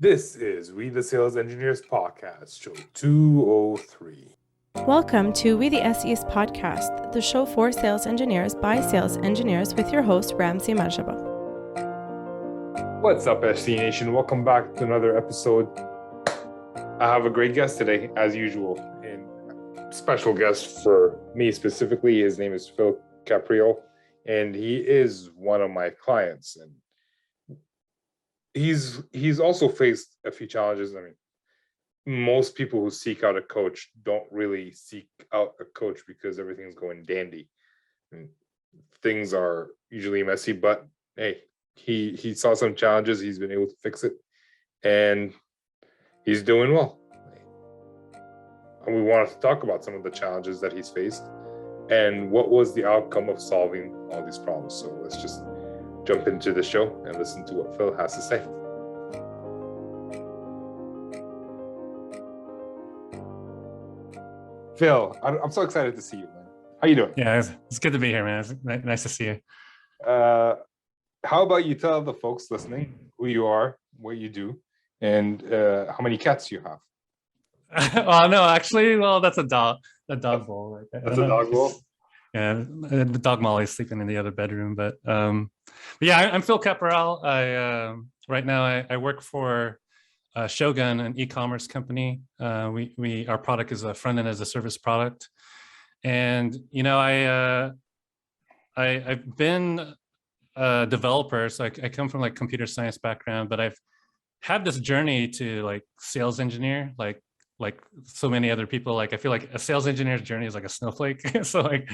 This is We the Sales Engineers Podcast, show 203. Welcome to We the SEs podcast, the show for sales engineers by sales engineers with your host, Ramsey Majaba. What's up, SC Nation? Welcome back to another episode. I have a great guest today, as usual, and special guest for me specifically. His name is Fil Capiral, and he is one of my clients. And he's also faced a few challenges. I mean, most people who seek out a coach don't really seek out a coach because everything's going dandy. And things are usually messy, but hey, he saw some challenges. He's been able to fix it, and he's doing well. And we wanted to talk about some of the challenges that he's faced and what was the outcome of solving all these problems. So let's just jump into the show and listen to what Phil has to say. Phil, I'm so excited to see you, man. How you doing? Yeah, it's good to be here, man. It's nice to see you. How about you tell the folks listening who you are, what you do, and how many cats you have? Well, no, actually, that's a dog bowl. Right there. That's a dog bowl? Yeah, the dog Molly is sleeping in the other bedroom. But yeah, I'm Fil Capiral. Right now I work for Shogun, an e-commerce company. Our product is a front end as a service product, and I've been a developer, so I come from like computer science background, but I've had this journey to like sales engineer, like so many other people. Like I feel like a sales engineer's journey is like a snowflake. So like,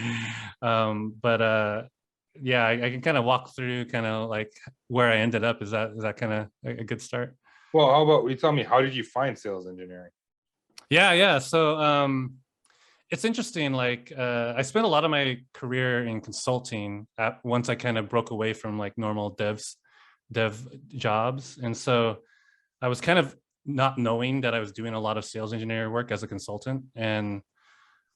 yeah, I can kind of walk through kind of like where I ended up. Is that kind of a good start? Well, how about you tell me, how did you find sales engineering? Yeah. So it's interesting. Like I spent a lot of my career in consulting once I kind of broke away from like normal dev jobs. And so I was kind of not knowing that I was doing a lot of sales engineer work as a consultant. And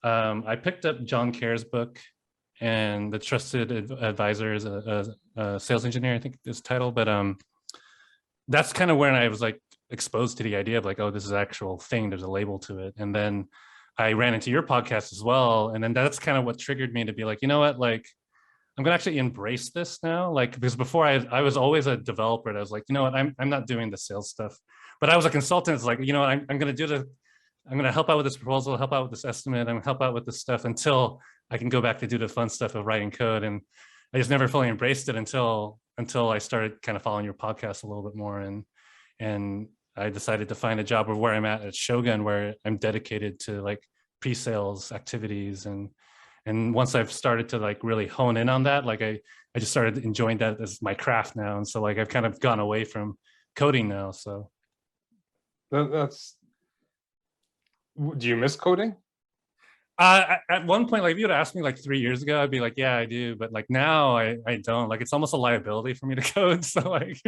I picked up John Kerr's book, and The Trusted Advisor is a sales engineer, I think is the title. But that's kind of when I was like exposed to the idea of like, oh, this is an actual thing. There's a label to it. And then I ran into your podcast as well. And then that's kind of what triggered me to be like, you know what, like, I'm going to actually embrace this now. Like, because before I was always a developer. And I was like, you know what, I'm not doing the sales stuff. But I was a consultant. It's like, you know what, I'm going to I'm going to help out with this proposal, help out with this estimate, I'm going to help out with this stuff until I can go back to do the fun stuff of writing code. And I just never fully embraced it until I started kind of following your podcast a little bit more. And I decided to find a job where I'm at Shogun, where I'm dedicated to like pre-sales activities. And once I've started to like really hone in on that, like I just started enjoying that as my craft now. And so like I've kind of gone away from coding now. So Do you miss coding? At one point, like if you would ask me like 3 years ago, I'd be like, yeah, I do. But like now I don't. Like it's almost a liability for me to code. So like,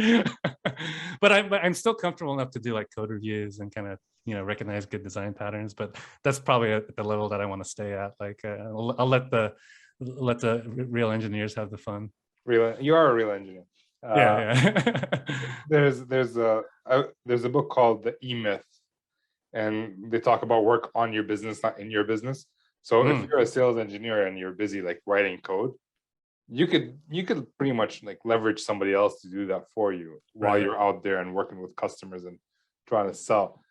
but I'm still comfortable enough to do like code reviews and kind of, recognize good design patterns. But that's probably at the level that I want to stay at. Like I'll let the real engineers have the fun. You are a real engineer. Yeah. There's a book called The E-Myth, and they talk about work on your business, not in your business. So if you're a sales engineer and you're busy like writing code, you could pretty much like leverage somebody else to do that for you while you're out there and working with customers and trying to sell.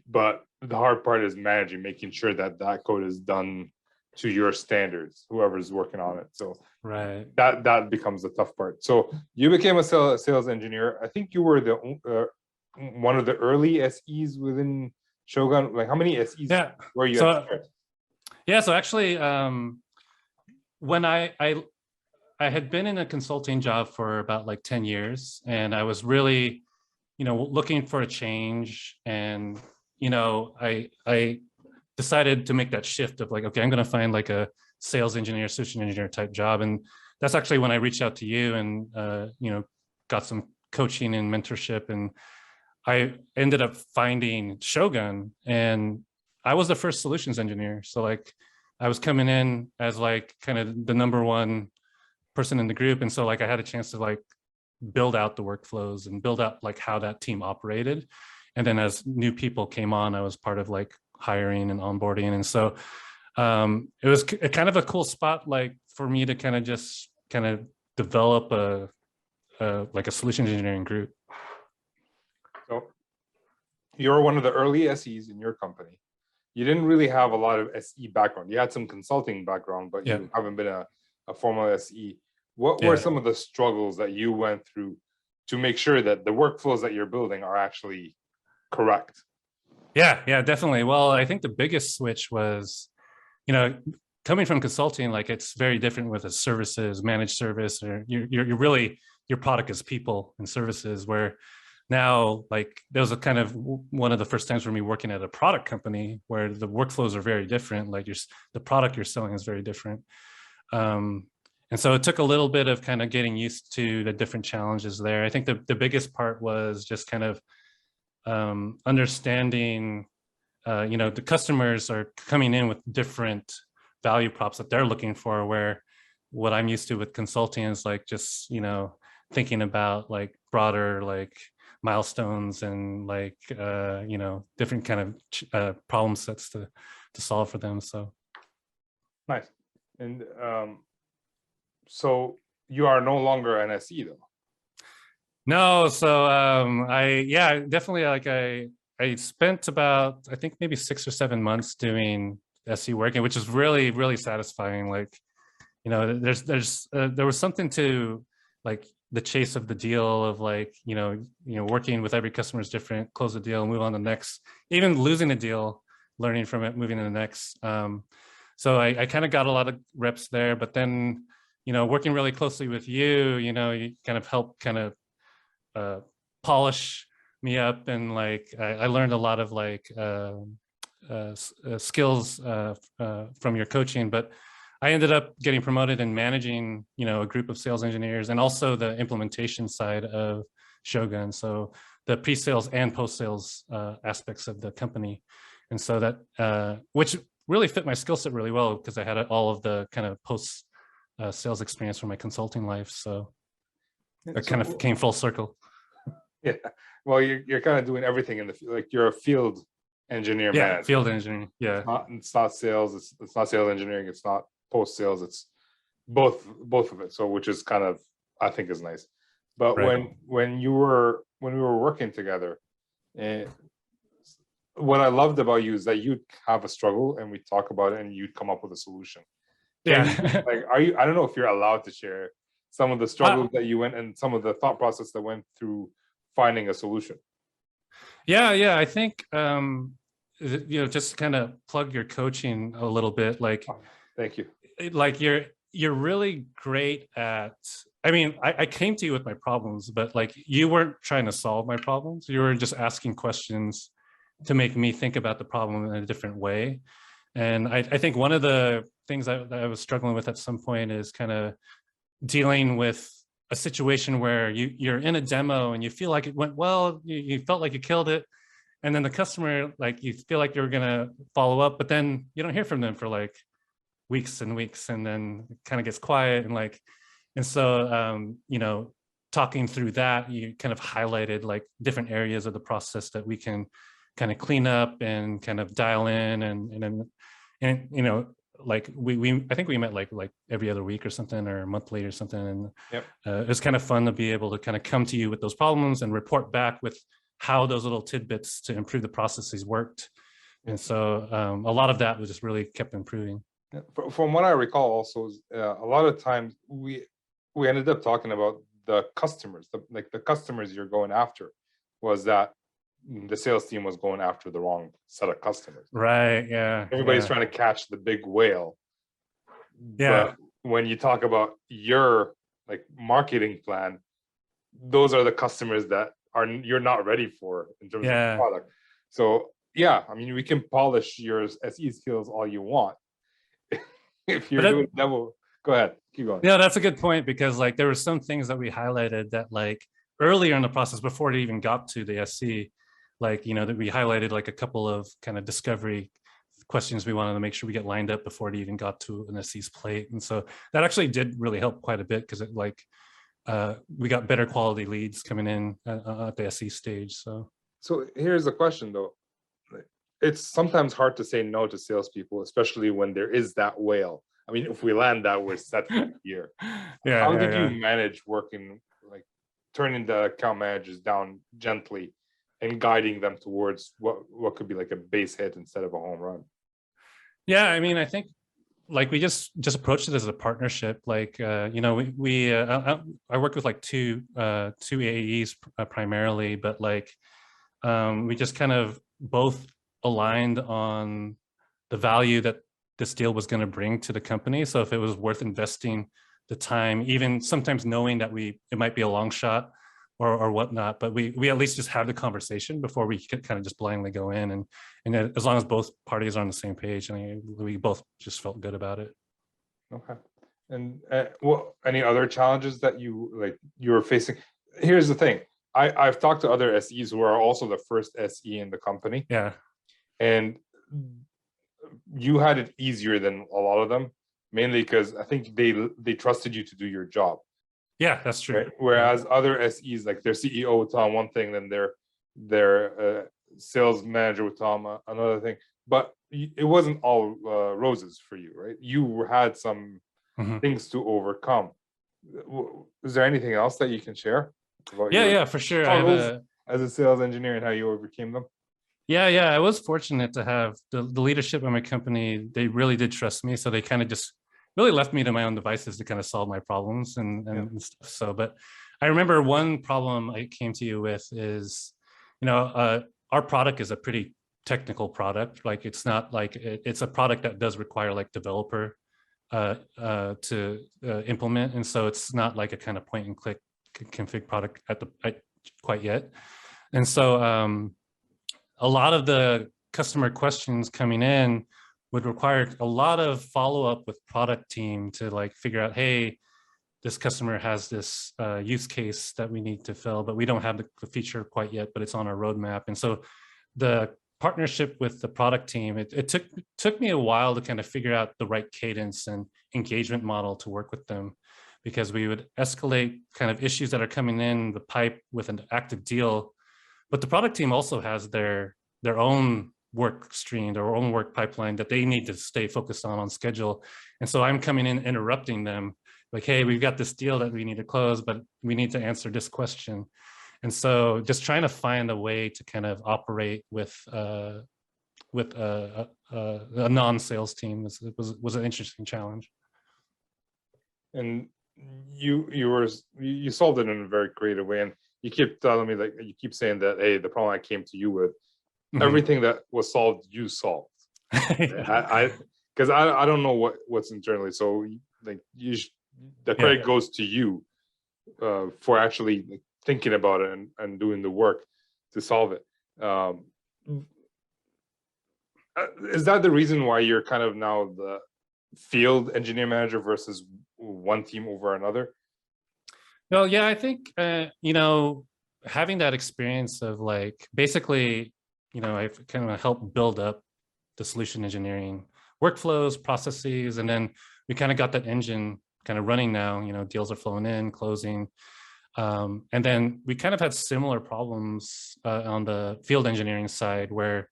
But the hard part is making sure that code is done to your standards, whoever's working on it. So that becomes the tough part. So you became a sales engineer. I think you were one of the early SEs within Shogun. Like how many SEs were you at? So actually when I had been in a consulting job for about like 10 years, and I was really looking for a change. And I decided to make that shift of like, okay, I'm going to find like a sales engineer, solution engineer type job. And that's actually when I reached out to you and got some coaching and mentorship. And I ended up finding Shogun, and I was the first solutions engineer. So like I was coming in as like kind of the number one person in the group. And so like I had a chance to like build out the workflows and build out like how that team operated. And then as new people came on, I was part of like hiring and onboarding. And so it was kind of a cool spot, like for me to kind of develop like a solution engineering group. So you're one of the early SEs in your company. You didn't really have a lot of SE background. You had some consulting background, but you haven't been a formal SE. What were some of the struggles that you went through to make sure that the workflows that you're building are actually correct? Yeah, definitely. Well, I think the biggest switch was, coming from consulting, like it's very different with a services, managed service, or you're really, your product is people and services, where now, like, there was a kind of one of the first times for me working at a product company where the workflows are very different. Like the product you're selling is very different. And so it took a little bit of kind of getting used to the different challenges there. I think the biggest part was just kind of understanding, the customers are coming in with different value props that they're looking for, where what I'm used to with consulting is like just, thinking about like broader, like milestones and like, different kind of problem sets to solve for them. So. Nice. And so you are no longer an SE though? No, so definitely, like I spent about, I think maybe 6 or 7 months doing SE work, which is really, really satisfying. Like, there was something to like the chase of the deal of like, working with every customer is different, close the deal, move on to the next, even losing a deal, learning from it, moving to the next. So I kind of got a lot of reps there, but then, working really closely with you, you kind of help kind of polish me up, and like I learned a lot of like skills from your coaching, but I ended up getting promoted and managing a group of sales engineers, and also the implementation side of Shogun, so the pre-sales and post-sales aspects of the company. And so that which really fit my skill set really well, because I had all of the kind of post sales experience from my consulting life, so it kind of came full circle. Yeah, well, you're kind of doing everything in the field. Like you're a field engineer, man. Field engineering. Yeah, it's not sales. It's not sales engineering. It's not post sales. It's both of it. So, which is kind of, I think, is nice. But when we were working together, what I loved about you is that you'd have a struggle and we'd talk about it and you'd come up with a solution. Like, I don't know if you're allowed to share some of the struggles that you went and some of the thought process that went through finding a solution. Yeah. I think, just kind of plug your coaching a little bit. Like, thank you. Like you're really great at, I mean, I came to you with my problems, but like you weren't trying to solve my problems. You were just asking questions to make me think about the problem in a different way. And I think one of the things that I was struggling with at some point is kind of dealing with a situation where you're in a demo and you feel like it went well, you felt like you killed it. And then the customer, like you feel like you're going to follow up, but then you don't hear from them for like weeks and weeks, and then it kind of gets quiet. And so, talking through that, you kind of highlighted like different areas of the process that we can kind of clean up and kind of dial in. And like I think we met like every other week or something, or monthly or something. And it was kind of fun to be able to kind of come to you with those problems and report back with how those little tidbits to improve the processes worked. And so a lot of that was just really kept improving. From what I recall, also, a lot of times we ended up talking about the customers, the customers you're going after, was that the sales team was going after the wrong set of customers. Right. Yeah. Everybody's trying to catch the big whale. Yeah. But when you talk about your like marketing plan, those are the customers that you're not ready for in terms of the product. So yeah, I mean, we can polish your SE skills all you want. If you're doing demo, go ahead, keep going. Yeah, that's a good point, because like there were some things that we highlighted that like earlier in the process, before it even got to the SC, like, that we highlighted like a couple of kind of discovery questions we wanted to make sure we get lined up before it even got to an SC's plate. And so that actually did really help quite a bit, because it like we got better quality leads coming in at the SE stage. So here's the question though. It's sometimes hard to say no to salespeople, especially when there is that whale. I mean, if we land that, we're set for the year. How did you manage working, like turning the account managers down gently and guiding them towards what could be like a base hit instead of a home run? Yeah, I mean, I think like we just approached it as a partnership. Like you know, I work with like two AEs primarily, but like we just kind of both aligned on the value that this deal was going to bring to the company. So if it was worth investing the time, even sometimes knowing that it might be a long shot or whatnot, but we at least just have the conversation before we could kind of just blindly go in, and as long as both parties are on the same page, I mean, we both just felt good about it. Okay. And what any other challenges that you were facing? Here's the thing. I've talked to other SEs who are also the first SE in the company. Yeah. And you had it easier than a lot of them, mainly because I think they trusted you to do your job. Yeah, that's true. Right? Whereas other SEs, like their CEO would tell them one thing, then their sales manager would tell them another thing. But it wasn't all roses for you, right? You had some things to overcome. Is there anything else that you can share about yeah, for sure. As a sales engineer and how you overcame them? Yeah, I was fortunate to have the leadership of my company. They really did trust me, so they kind of just really left me to my own devices to kind of solve my problems and stuff. So, but I remember one problem I came to you with is, you know, our product is a pretty technical product. Like it's not like it's a product that does require like developer to implement, and so it's not like a kind of point and click config product quite yet. And so a lot of the customer questions coming in would require a lot of follow-up with product team to like figure out, hey, this customer has this use case that we need to fill, but we don't have the feature quite yet, but it's on our roadmap. And so the partnership with the product team, it took me a while to kind of figure out the right cadence and engagement model to work with them, because we would escalate kind of issues that are coming in the pipe with an active deal. But the product team also has their own work stream, their own work pipeline that they need to stay focused on schedule. And so I'm coming in, interrupting them, like, hey, we've got this deal that we need to close, but we need to answer this question. And so just trying to find a way to kind of operate with a non-sales team was an interesting challenge. And you solved it in a very creative way. And you keep telling me, like, you keep saying that, hey, the problem I came to you with, everything that was solved, you solved. Because I don't know what's internally. So like the credit goes to you for actually like, thinking about it and doing the work to solve it. Is that the reason why you're kind of now the field engineer manager versus one team over another? Well, yeah, I think, you know, having that experience of like, basically, you know, I've kind of helped build up the solution engineering workflows, processes, and then we kind of got that engine kind of running now, you know, deals are flowing in, closing. And then we kind of had similar problems on the field engineering side where,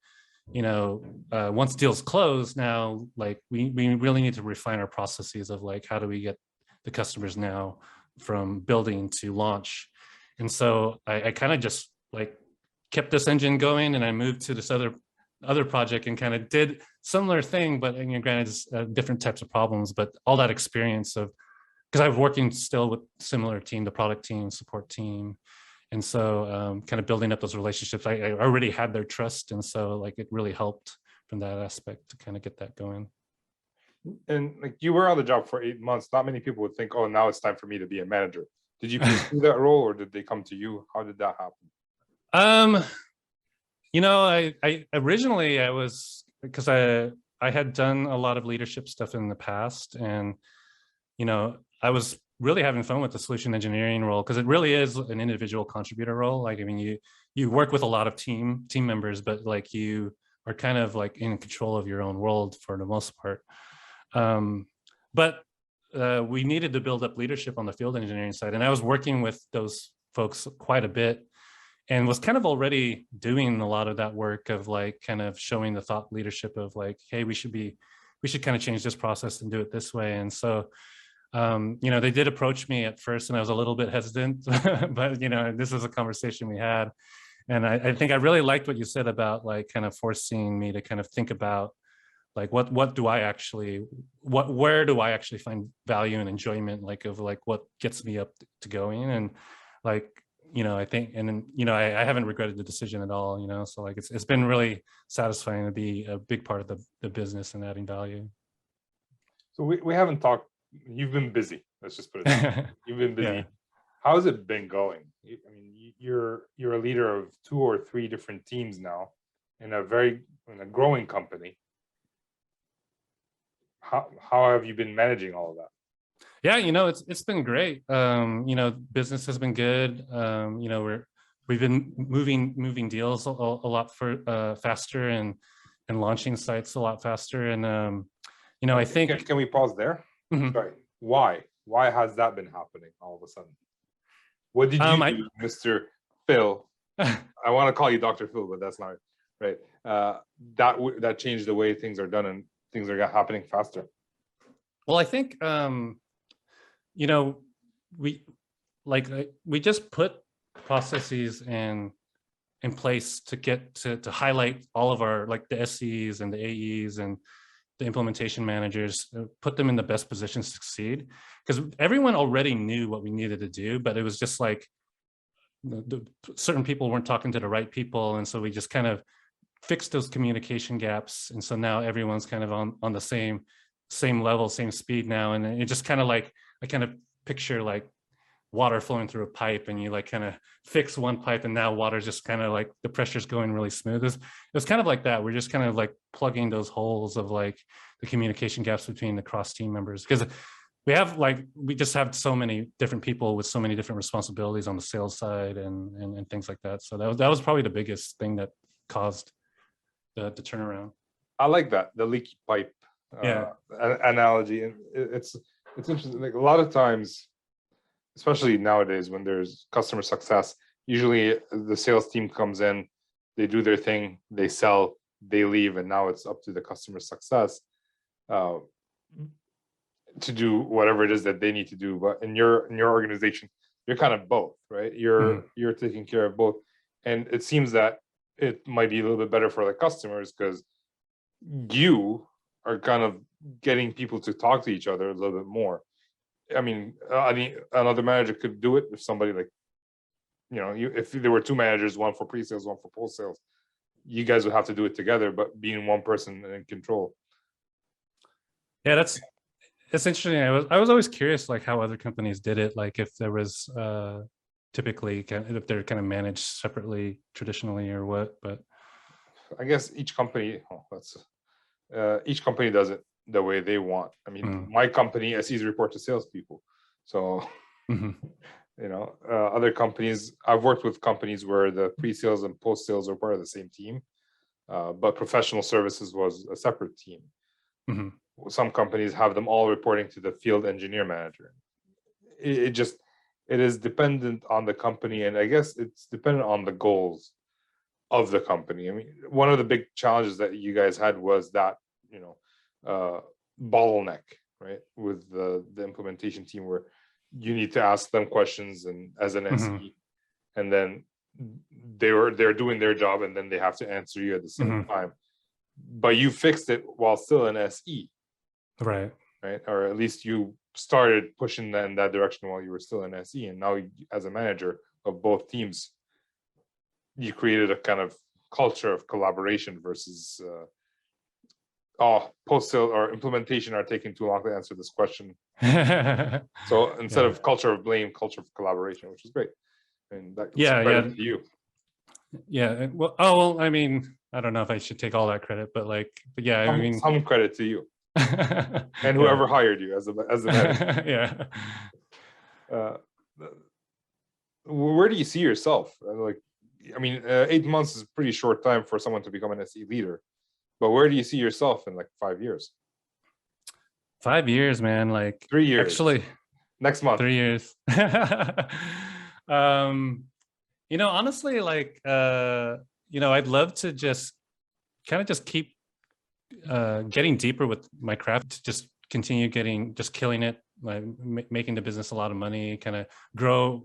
you know, once deals close now, like we really need to refine our processes of like, how do we get the customers now from building to launch? And so I kind of just like kept this engine going, and I moved to this other project and kind of did similar thing, but, you know, granted, different types of problems, but all that experience of, because I was working still with similar team, the product team, support team. And so kind of building up those relationships, I already had their trust. And so like, it really helped from that aspect to kind of get that going. And like, you were on the job for 8 months. Not many people would think, oh, now it's time for me to be a manager. Did you pursue that role, or did they come to you? How did that happen? You know, I originally I was, because I had done a lot of leadership stuff in the past, and, you know, I was really having fun with the solution engineering role, because it really is an individual contributor role. Like, I mean, you work with a lot of team members, but like you are kind of like in control of your own world for the most part. But we needed to build up leadership on the field engineering side. And I was working with those folks quite a bit and was kind of already doing a lot of that work of like kind of showing the thought leadership of like, hey, we should kind of change this process and do it this way. And so, they did approach me at first and I was a little bit hesitant, but, this was a conversation we had. And I think I really liked what you said about like kind of forcing me to kind of think about like, where do I actually find value and enjoyment, like of like what gets me up to going. And like, I think, and then, I haven't regretted the decision at all, so like, it's been really satisfying to be a big part of the business and adding value. So we haven't talked, you've been busy. Let's just put it that way. You've been busy. Yeah. How has it been going? I mean, you're a leader of 2 or 3 different teams now in a growing company. How have you been managing all of that? Yeah, it's been great. Business has been good. We've been moving deals a lot faster and launching sites a lot faster. And I think can we pause there? Mm-hmm. Sorry. Why has that been happening all of a sudden? What did you do, Mr. Phil? I want to call you Dr. Phil, but that's not right. That changed the way things are done and things are happening faster. Well, I think we just put processes in place to get to highlight all of our like the SEs and the AEs and the implementation managers, put them in the best position to succeed, because everyone already knew what we needed to do, but it was just like certain people weren't talking to the right people. And so we just kind of fixed those communication gaps. And so now everyone's kind of on the same level, same speed now. And it just kind of like, I kind of picture like water flowing through a pipe, and you like kind of fix one pipe and now water's just kind of like the pressure's going really smooth. It was kind of like that. We're just kind of like plugging those holes of like the communication gaps between the cross team members, because we just have so many different people with so many different responsibilities on the sales side and things like that. So that was probably the biggest thing that caused the turnaround. I like that, the leaky pipe analogy. And it's interesting. Like a lot of times, especially nowadays when there's customer success, usually the sales team comes in, they do their thing, they sell, they leave, and now it's up to the customer success to do whatever it is that they need to do. But in your organization, you're kind of both, right? You're taking care of both, and it seems that it might be a little bit better for the customers because you are kind of getting people to talk to each other a little bit more. I mean, another manager could do it if somebody like, if there were 2 managers, one for pre-sales, one for post-sales, you guys would have to do it together, but being one person in control. Yeah, that's interesting. I was always curious, like how other companies did it, like if there was typically if they're kind of managed separately traditionally or what. But I guess each company does it the way they want. I mean, my company, SEs report to salespeople. So, other companies, I've worked with companies where the pre-sales and post-sales are part of the same team, but professional services was a separate team. Mm-hmm. Some companies have them all reporting to the field engineer manager. It is dependent on the company, and I guess it's dependent on the goals of the company. I mean, one of the big challenges that you guys had was that, bottleneck, right, with the implementation team, where you need to ask them questions and as an SE, and then they're doing their job, and then they have to answer you at the same time. But you fixed it while still an SE, right? Or at least you started pushing in that direction while you were still an SE, and now as a manager of both teams, you created a kind of culture of collaboration versus post-sale or implementation are taking too long to answer this question. So instead of culture of blame, culture of collaboration, which is great. And that's credit to you. Yeah. Well, I mean, I don't know if I should take all that credit, but some credit to you and whoever hired you as a manager. Where do you see yourself? 8 months is a pretty short time for someone to become an SE leader, but where do you see yourself in like 5 years? 5 years, man. Like 3 years. actually Next month. 3 years. Honestly, like I'd love to just kind of just keep getting deeper with my craft, to just continue just killing it, like making the business a lot of money, kind of grow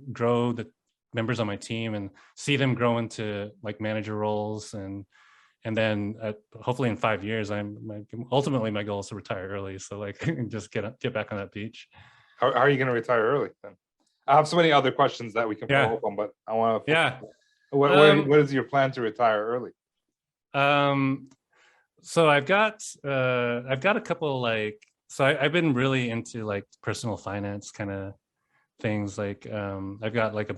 the members on my team and see them grow into like manager roles, and then hopefully in 5 years, ultimately my goal is to retire early. So like just get back on that beach. How are you going to retire early then? I have so many other questions that we can follow up on, but I want to. Yeah. What is your plan to retire early? So I've got a couple I've been really into like personal finance kind of things. Like I've got like I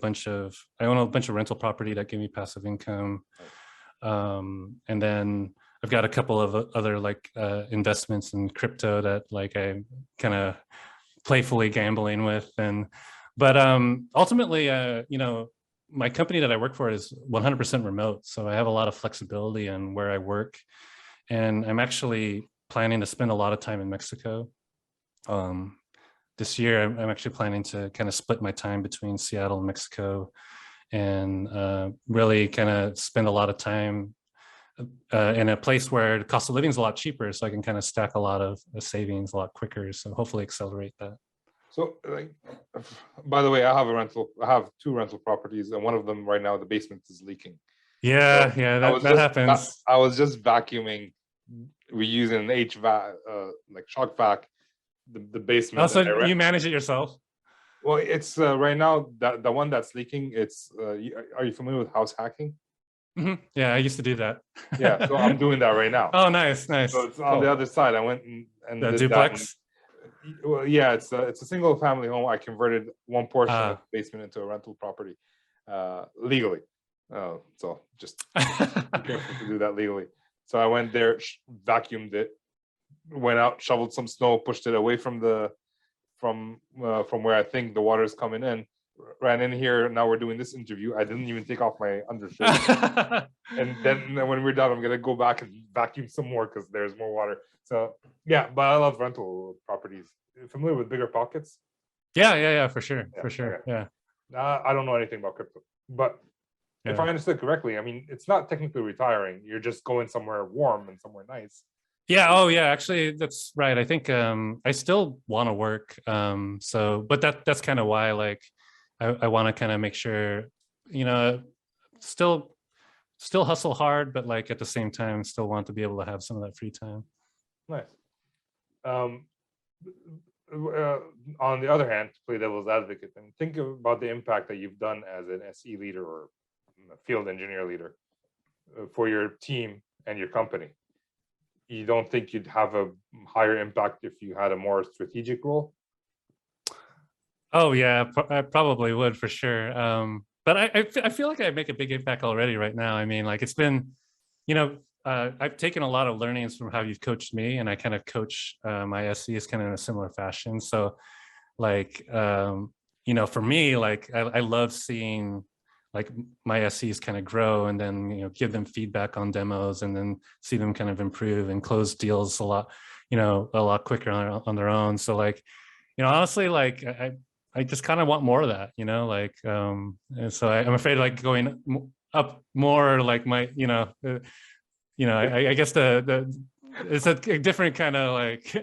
own a bunch of rental property that give me passive income. And then I've got a couple of other like investments in crypto that like I'm kind of playfully gambling with. But ultimately, my company that I work for is 100% remote. So I have a lot of flexibility in where I work. And I'm actually planning to spend a lot of time in Mexico. This year, I'm actually planning to kind of split my time between Seattle and Mexico, and really kind of spend a lot of time in a place where the cost of living is a lot cheaper, so I can kind of stack a lot of savings a lot quicker. So hopefully accelerate that. So, like, by the way, I have 2 rental properties, and one of them right now, the basement is leaking. Yeah, so yeah, that happens. I was just vacuuming. We use an HVAC, like shock vac, the basement. Also, you manage it yourself? Well, it's right now the one that's leaking. It's are you familiar with house hacking? Mm-hmm. Yeah, I used to do that. Yeah, so I'm doing that right now. Oh, nice. So it's on the other side. I went and the did duplex. Well, yeah, it's a single family home. I converted one portion of the basement into a rental property legally. So just be careful to do that legally. So I went there, vacuumed it, went out, shoveled some snow, pushed it away from where I think the water is coming in. Ran in here. Now we're doing this interview. I didn't even take off my undershirt. And then when we're done, I'm gonna go back and vacuum some more because there's more water. So yeah, but I love rental properties. Familiar with Bigger Pockets? Yeah, for sure. Okay. Yeah. I don't know anything about crypto, but if I understood correctly, I mean, it's not technically retiring. You're just going somewhere warm and somewhere nice. Yeah. Oh, yeah. Actually, that's right. I think I still want to work. But that's kind of why, like, I want to kind of make sure, still hustle hard, but like at the same time, still want to be able to have some of that free time. Nice. On the other hand, to play devil's advocate, and think about the impact that you've done as an SE leader or a field engineer leader for your team and your company. You don't think you'd have a higher impact if you had a more strategic role? Oh yeah, I probably would for sure. But I feel like I make a big impact already right now. I mean, like it's been, I've taken a lot of learnings from how you've coached me, and I kind of coach my SEs kind of in a similar fashion. So like, for me, like I love seeing like my SEs kind of grow, and then, give them feedback on demos, and then see them kind of improve and close deals a lot quicker on their own. So like, honestly, like I just kind of want more of that, like, and so I'm afraid like going up more, like my, I guess it's a different kind of like.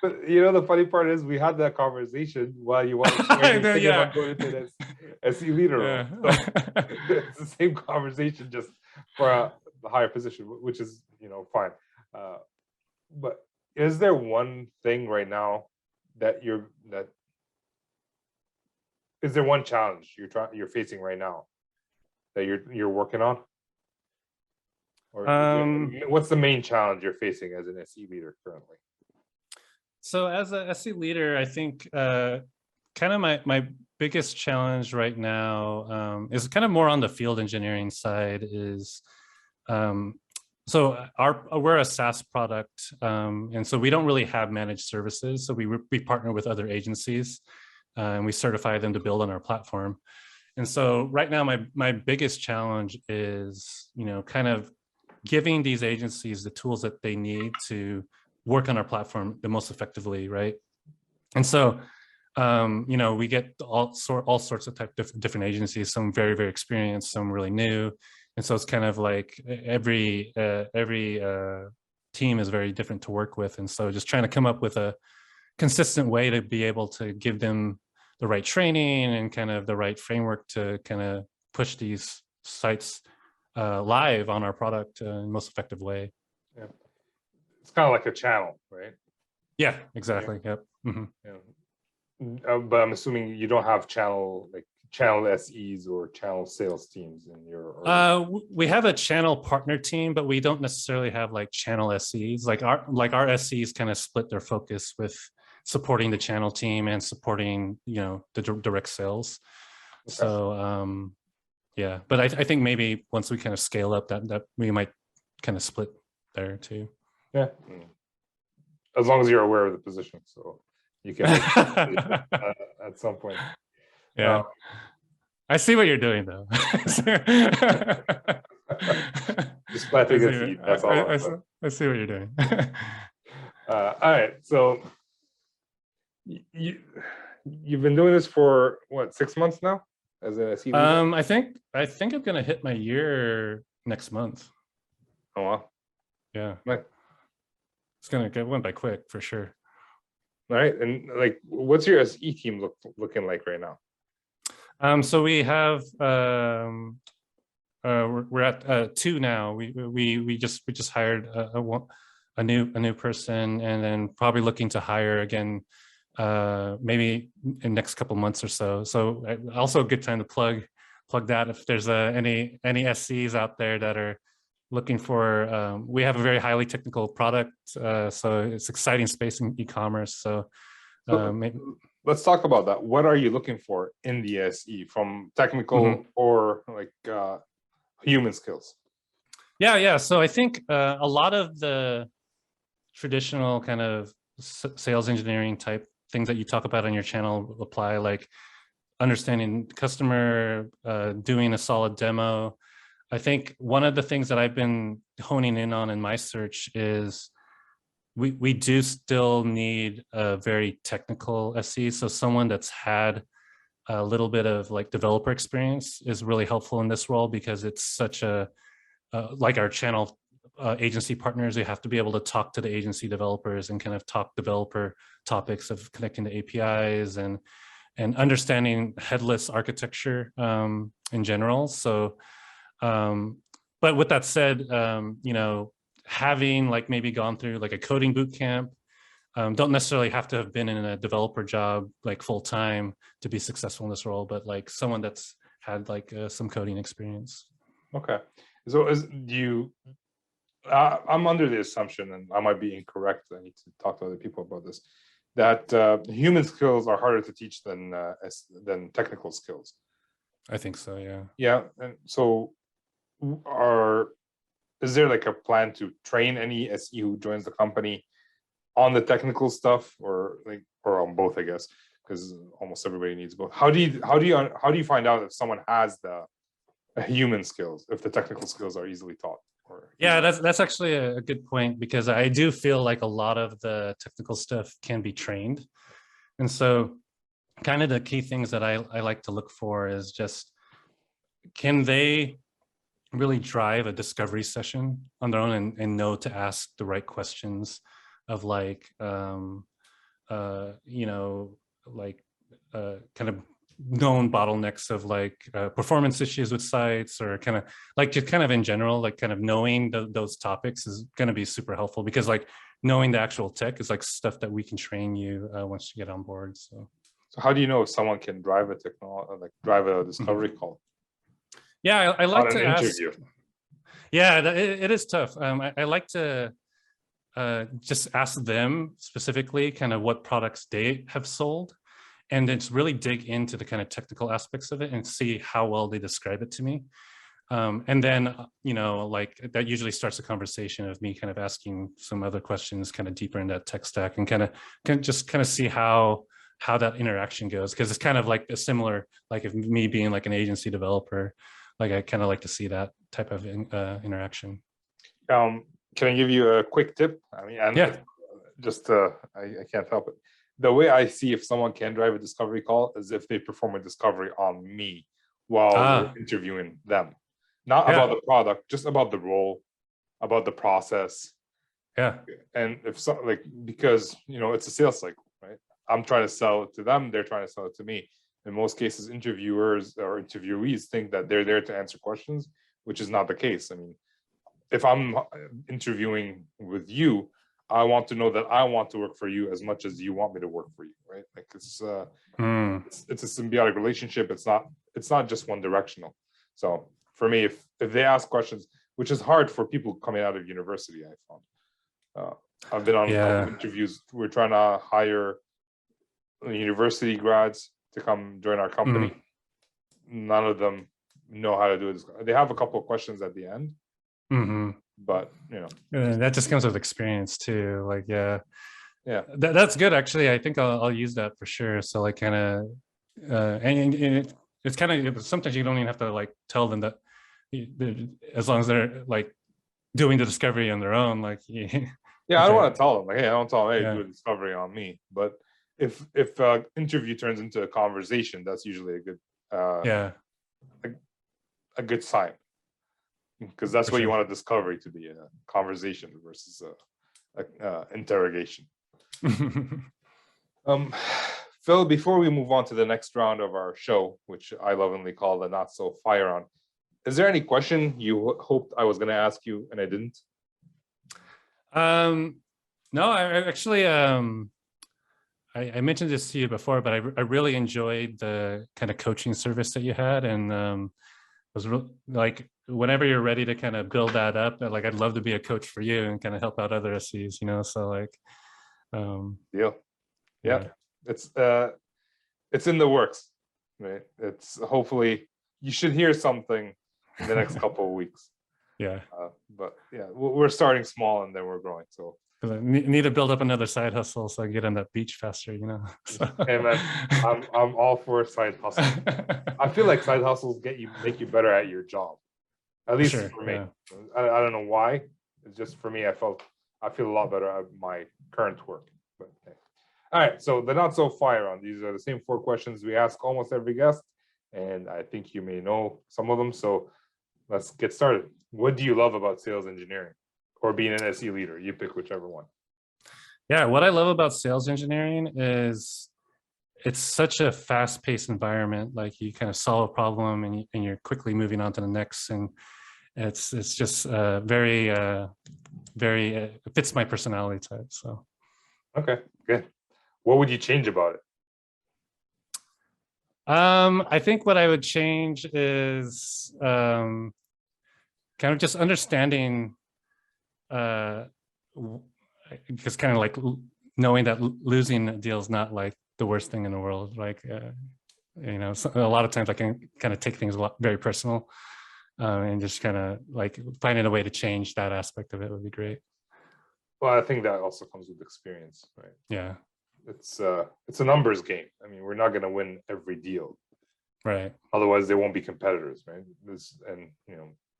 But the funny part is we had that conversation while you wanted to yeah. go into this SE leader role. So it's the same conversation, just for a higher position, which is fine. But is there one thing right now is there one challenge you're facing right now that you're working on? Or what's the main challenge you're facing as an SE leader currently? So as a SE leader, I think kind of my biggest challenge right now is kind of more on the field engineering side. Is so we're a SaaS product, and so we don't really have managed services. So we partner with other agencies, and we certify them to build on our platform. And so right now, my biggest challenge is kind of giving these agencies the tools that they need to work on our platform the most effectively, right? And so, we get all sorts of different agencies, some very, very experienced, some really new. And so it's kind of like every team is very different to work with. And so just trying to come up with a consistent way to be able to give them the right training and kind of the right framework to kind of push these sites live on our product in the most effective way. Yeah. It's kind of like a channel, right? Yeah, exactly. Yeah. Yep. Mm-hmm. Yeah. But I'm assuming you don't have channel SEs or channel sales teams in your. We have a channel partner team, but we don't necessarily have like channel SEs. Like our SEs kind of split their focus with supporting the channel team and supporting the direct sales. Okay. So yeah, but I think maybe once we kind of scale up, that we might kind of split there too. Yeah, as long as you're aware of the position, so you can at some point. Yeah, I see what you're doing though. Just planting a seed. That's all. I see what you're doing. All right, so you've been doing this for what, 6 months now as a SE leader? I think I'm gonna hit my year next month. Oh wow. Yeah. Right. It went by quick for sure. All right, and like, what's your SE team looking like right now? So we have we're at 2 now. We just hired a new person, and then probably looking to hire again maybe in the next couple months or so. So also a good time to plug that if there's any SCs out there that are looking for. We have a very highly technical product, so it's exciting space in e-commerce. So maybe. Let's talk about that. What are you looking for in the SE, from technical or like human skills? Yeah. So I think a lot of the traditional kind of sales engineering type things that you talk about on your channel apply, like understanding customer, doing a solid demo. I think one of the things that I've been honing in on in my search is we do still need a very technical SE. So someone that's had a little bit of like developer experience is really helpful in this role, because it's such a, like our channel agency partners, you have to be able to talk to the agency developers and kind of talk developer topics of connecting to APIs and understanding headless architecture in general. So, but with that said, having like maybe gone through like a coding boot camp, don't necessarily have to have been in a developer job like full time to be successful in this role, but like someone that's had like some coding experience. Okay, so I'm under the assumption, and I might be incorrect, I need to talk to other people about this, that human skills are harder to teach than technical skills. I think so, yeah. Yeah, and so is there like a plan to train any SE who joins the company on the technical stuff, or on both, I guess, because almost everybody needs both? How do you find out if someone has the human skills, if the technical skills are easily taught? Yeah, that's actually a good point, because I do feel like a lot of the technical stuff can be trained. And so kind of the key things that I like to look for is just, can they really drive a discovery session on their own and know to ask the right questions of like, kind of known bottlenecks of like performance issues with sites, or kind of like just kind of in general, like kind of knowing those topics is going to be super helpful, because like knowing the actual tech is like stuff that we can train you once you get on board. So how do you know if someone can drive a discovery call? Yeah, I like to ask. Interview. Yeah, it is tough. I like to just ask them specifically kind of what products they have sold, and then really dig into the kind of technical aspects of it and see how well they describe it to me. And then, like that usually starts a conversation of me kind of asking some other questions kind of deeper in that tech stack, and kind of see how that interaction goes. Because it's kind of like a similar, like if me being like an agency developer, like I kind of like to see that type of interaction. Can I give you a quick tip? I mean, and yeah, just I can't help it. The way I see if someone can drive a discovery call is if they perform a discovery on me while we're interviewing them, not about the product, just about the role, about the process. Yeah. And if so, like, because it's a sales cycle, right? I'm trying to sell it to them, they're trying to sell it to me. In most cases, interviewers or interviewees think that they're there to answer questions, which is not the case. I mean, if I'm interviewing with you, I want to know that I want to work for you as much as you want me to work for you, right? Like it's a symbiotic relationship. It's not just one directional. So for me, if they ask questions, which is hard for people coming out of university, I found. I've been on a couple of interviews. We're trying to hire university grads to come join our company. None of them know how to do this. They have a couple of questions at the end, but that just comes with experience too. Like, that's good. Actually, I think I'll use that for sure. So like, kind of, and it's kind of, sometimes you don't even have to like tell them that, as long as they're like doing the discovery on their own, like. I don't want to tell them like, hey, I don't tell them, hey, do a discovery on me. But if interview turns into a conversation, that's usually a good a good sign, because that's what you want a discovery to be, a conversation versus a interrogation. Phil, before we move on to the next round of our show, which I lovingly call the Not So Fire Round, is there any question you hoped I was going to ask you and I didn't? No, I actually, I mentioned this to you before, but I really enjoyed the kind of coaching service that you had, and was like, whenever you're ready to kind of build that up, like, I'd love to be a coach for you and kind of help out other SEs, so like, deal. Yeah. It's in the works, right? It's hopefully you should hear something in the next couple of weeks. But we're starting small and then we're growing. So I need to build up another side hustle so I can get on that beach faster, So. Hey man, I'm all for side hustle. I feel like side hustles make you better at your job. At least for me. I don't know why. It's just for me, I feel a lot better at my current work. But hey. All right, so the Not So Fire Round. These are the same 4 questions we ask almost every guest, and I think you may know some of them. So let's get started. What do you love about sales engineering or being an SE leader? You pick whichever one. Yeah, what I love about sales engineering is it's such a fast-paced environment. Like, you kind of solve a problem and you're quickly moving on to the next, and it's just very it fits my personality type. So okay, good. What would you change about it? I think what I would change is kind of just understanding, just kind of like knowing that losing a deal is not like the worst thing in the world. Like, a lot of times I can kind of take things very personal, and just kind of like finding a way to change that aspect of it would be great. Well, I think that also comes with experience, right? Yeah. It's a numbers game. I mean, we're not going to win every deal, right? Otherwise, they won't be competitors, right?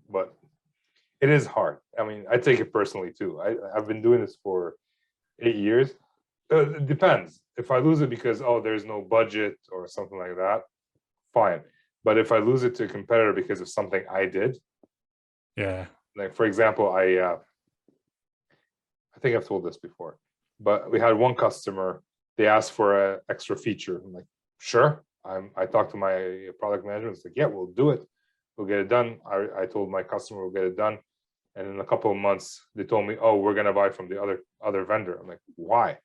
But it is hard. I mean, I take it personally too. I've been doing this for 8 years. It depends. If I lose it because there's no budget or something like that, fine. But if I lose it to a competitor because of something I did, like for example, I think I've told this before, but we had one customer. They asked for an extra feature. I'm like, sure. I talked to my product manager. It's like, yeah, we'll do it. We'll get it done. I told my customer we'll get it done. And in a couple of months, they told me, we're going to buy from the other vendor. I'm like, why?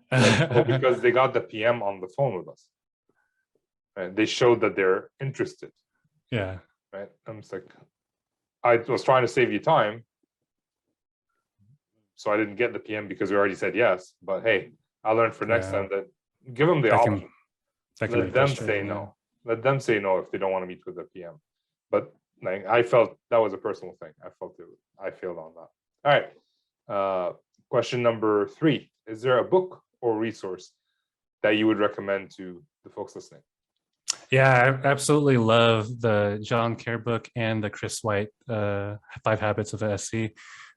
Like, because they got the PM on the phone with us. And they showed that they're interested. Yeah. Right. I'm just like, I was trying to save you time. So I didn't get the PM because we already said yes. But hey, I learned for next time that give them the option. Let them say no. Let them say no if they don't want to meet with the PM. But like, I felt that was a personal thing. I failed on that. All right. Question number 3. Is there a book or resource that you would recommend to the folks listening? Yeah, I absolutely love the John Kerr book and the Chris White 5 Habits of the SE.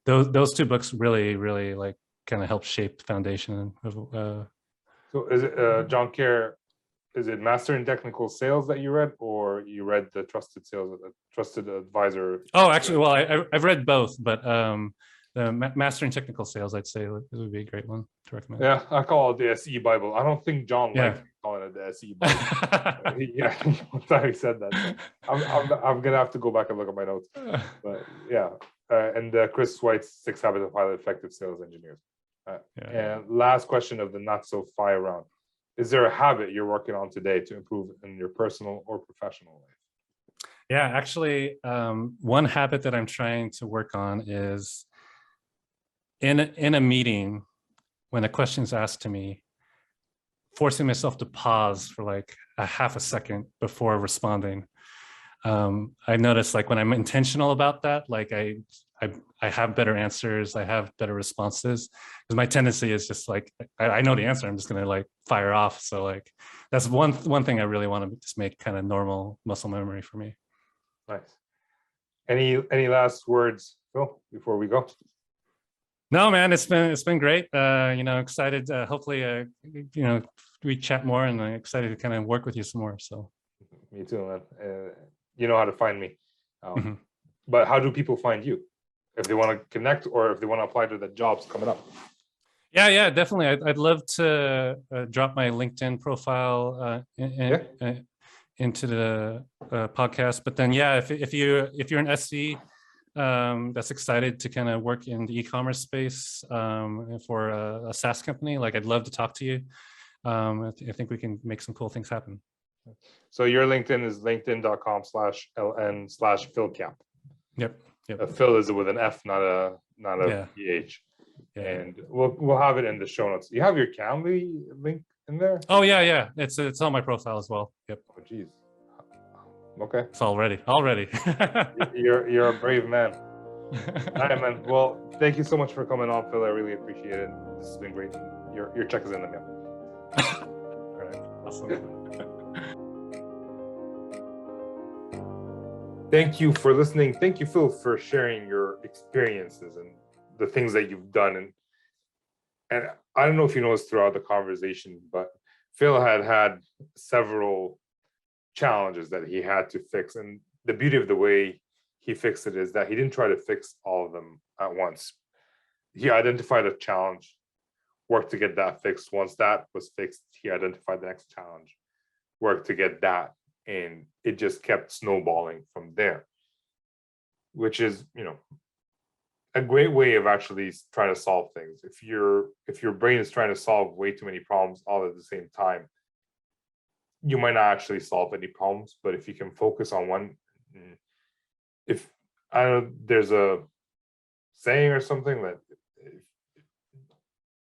Those 2 books really, really like kind of helped shape the foundation of. So is it John Kerr? Is it Master in Technical Sales that you read, or you read the Trusted Advisor? Oh, actually, well, I've read both, but the Master in Technical Sales, I'd say it would be a great one to recommend. Yeah, I call it the SE Bible. I don't think John likes calling it the SE Bible. Yeah, one time he said that. I'm gonna have to go back and look at my notes. But yeah, and Chris White's 6 Habits of Highly Effective Sales Engineers. And last question of the not so fire round: is there a habit you're working on today to improve in your personal or professional life? Yeah, actually, one habit that I'm trying to work on is in a meeting, when a question is asked to me, forcing myself to pause for like a half a second before responding. I notice like when I'm intentional about that, like I have better answers, I have better responses, because my tendency is just like, I know the answer, I'm just gonna like fire off. So like that's one thing I really want to just make kind of normal muscle memory for me. Nice. Any last words, Phil, before we go? No, man, it's been great. Excited. Hopefully, we chat more, and I'm excited to kind of work with you some more. So, me too, man. You know how to find me. But how do people find you if they want to connect or if they want to apply to the jobs coming up? Yeah, definitely. I'd love to drop my LinkedIn profile into the podcast. But then, yeah, if you're an SC that's excited to kind of work in the e-commerce space for a SaaS company, like I'd love to talk to you. I think we can make some cool things happen. So your LinkedIn is linkedin.com/ln/philcap. Yep. Phil is with an F, not a PH. Yeah. And we'll have it in the show notes. You have your Calendly link in there? Oh yeah. It's on my profile as well. Yep. Oh geez. Okay. It's already. You're a brave man. All right, man. Well, thank you so much for coming on, Phil. I really appreciate it. This has been great. Your check is in the mail. All right. Awesome. Thank you for listening. Thank you, Phil, for sharing your experiences and the things that you've done. And I don't know if you noticed throughout the conversation, but Phil had several challenges that he had to fix. And the beauty of the way he fixed it is that he didn't try to fix all of them at once. He identified a challenge, worked to get that fixed. Once that was fixed, he identified the next challenge, worked to get that. And it just kept snowballing from there, which is, a great way of actually trying to solve things. If your brain is trying to solve way too many problems all at the same time, you might not actually solve any problems. But if you can focus on one, there's a saying or something that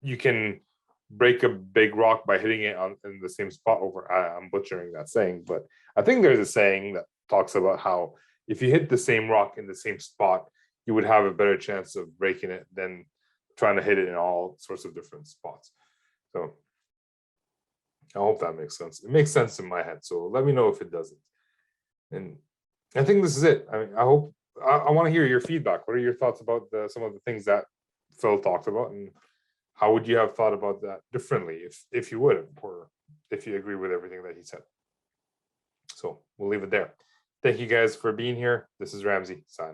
you can break a big rock by hitting it in the same spot over. I'm butchering that saying, but I think there's a saying that talks about how if you hit the same rock in the same spot, you would have a better chance of breaking it than trying to hit it in all sorts of different spots. So I hope that makes sense. It makes sense in my head. So let me know if it doesn't. And I think this is it. I mean, I want to hear your feedback. What are your thoughts about some of the things that Phil talked about, and how would you have thought about that differently if you would, or if you agree with everything that he said? So we'll leave it there. Thank you guys for being here. This is Ramsey signing.